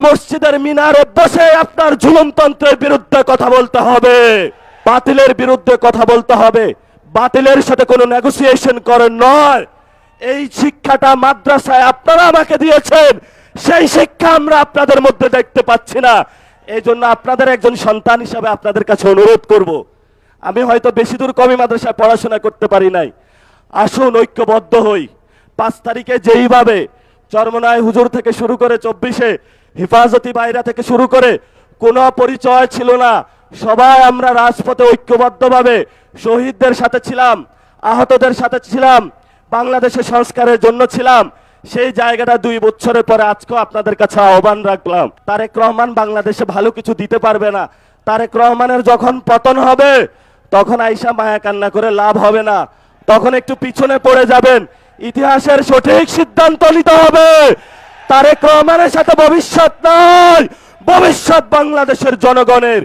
মসজিদের মিনারে বসে আপনার জুলুমতন্ত্রের বিরুদ্ধে কথা বলতে হবে, বাতিলের বিরুদ্ধে কথা বলতে হবে। বাতিলের সাথে কোনো নেগোসিয়েশন করেন নয়। এই শিক্ষাটা মাদ্রাসায় আপনারা আমাকে দিয়েছেন, সেই শিক্ষা আমরা আপনাদের মধ্যে দেখতে পাচ্ছি না। এই জন্য আপনাদের একজন সন্তান হিসাবে আপনাদের কাছে অনুরোধ করব, আমি হয়তো বেশি দূর কমি মাদ্রাসায় পড়াশোনা করতে পারি নাই, আসুন ঐক্যবদ্ধ হই। 5 তারিখে যেইভাবে চরমনায় হুজুর থেকে শুরু করে 24-এ হেফাজতি বাইরা থেকে শুরু করে কোনো পরিচয় ছিল না, সবাই আমরা রাজপথে ঐক্যবদ্ধভাবে শহীদদের সাথে ছিলাম, আহতদের সাথে ছিলাম, বাংলাদেশের সংস্কারের জন্য ছিলাম। সেই জায়গাটা 2 বছরের পরে আজকেও আপনাদের কাছে আহ্বান রাখলাম, তারেক রহমান বাংলাদেশে ভালো কিছু দিতে পারবে না। তারেক রহমানের যখন পতন হবে তখন আইসা মায়া কান্না করে লাভ হবে না, তখন একটু পিছনে পড়ে যাবেন। ইতিহাসের সঠিক সিদ্ধান্ত নিতে হবে। তারেক রহমানের সাথে ভবিষ্যৎ নয়, ভবিষ্যৎ বাংলাদেশের জনগণের।